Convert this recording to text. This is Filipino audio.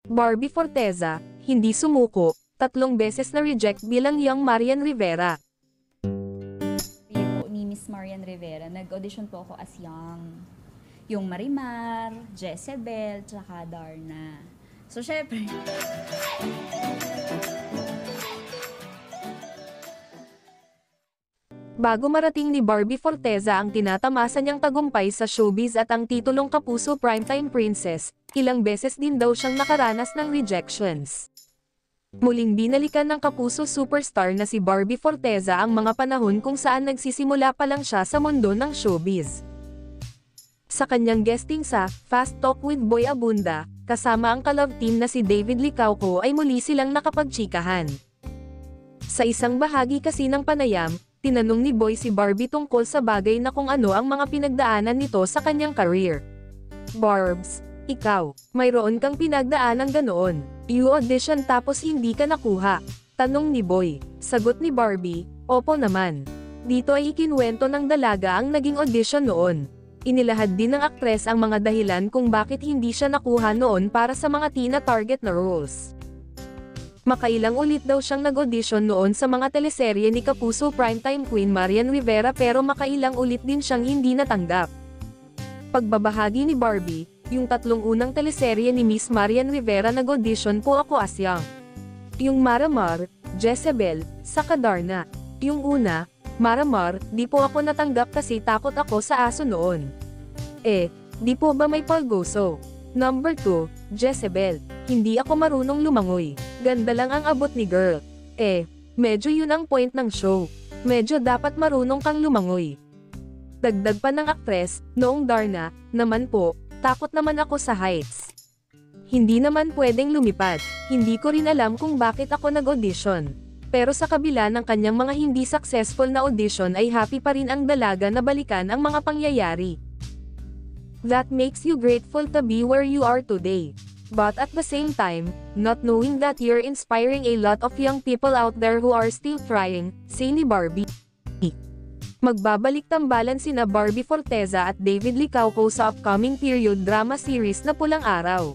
Barbie Forteza, hindi sumuko, 3 beses na reject bilang young Marian Rivera. Po ni Miss Marian Rivera, nag-audition po ako as yung Marimar, Jezebel, tsaka Darna. So, syempre, Bago marating ni Barbie Forteza ang tinatamasa niyang tagumpay sa showbiz at ang titulong Kapuso Primetime Princess, ilang beses din daw siyang nakaranas ng rejections. Muling binalikan ng Kapuso superstar na si Barbie Forteza ang mga panahon kung saan nagsisimula pa lang siya sa mundo ng showbiz. Sa kanyang guesting sa Fast Talk with Boy Abunda, kasama ang ka-love team na si David Licauco ay muli silang nakapagtsikahan. Sa isang bahagi kasi ng panayam, tinanong ni Boy si Barbie tungkol sa bagay na kung ano ang mga pinagdaanan nito sa kanyang career. "Barbs, ikaw, mayroon kang pinagdaanang ganoon. You audition tapos hindi ka nakuha?" Tanong ni Boy. Sagot ni Barbie, "Opo naman. Dito ay ikinwento ng dalaga ang naging audition noon." Inilahad din ng aktres ang mga dahilan kung bakit hindi siya nakuha noon para sa mga tina target na roles. Makailang ulit daw siyang nag-audition noon sa mga teleserye ni Kapuso Primetime Queen Marian Rivera pero makailang ulit din siyang hindi natanggap. Pagbabahagi ni Barbie, yung 3 unang teleserye ni Miss Marian Rivera nag-audition po ako as young. Yung Marimar, Jezebel, saka Darna. Yung una, Marimar, di po ako natanggap kasi takot ako sa aso noon. Di po ba may palgoso? Number 2, Jezebel, hindi ako marunong lumangoy. Ganda lang ang abot ni girl. Medyo yun ang point ng show. Medyo dapat marunong kang lumangoy. Dagdag pa ng aktres, noong Darna, naman po, takot naman ako sa heights. Hindi naman pwedeng lumipad, hindi ko rin alam kung bakit ako nag-audition. Pero sa kabila ng kanyang mga hindi successful na audition ay happy pa rin ang dalaga na balikan ang mga pangyayari. That makes you grateful to be where you are today. But at the same time, not knowing that you're inspiring a lot of young people out there who are still trying, say ni Barbie. Magbabalik tambalan sina Barbie Forteza at David Licauco sa upcoming period drama series na Pulang Araw.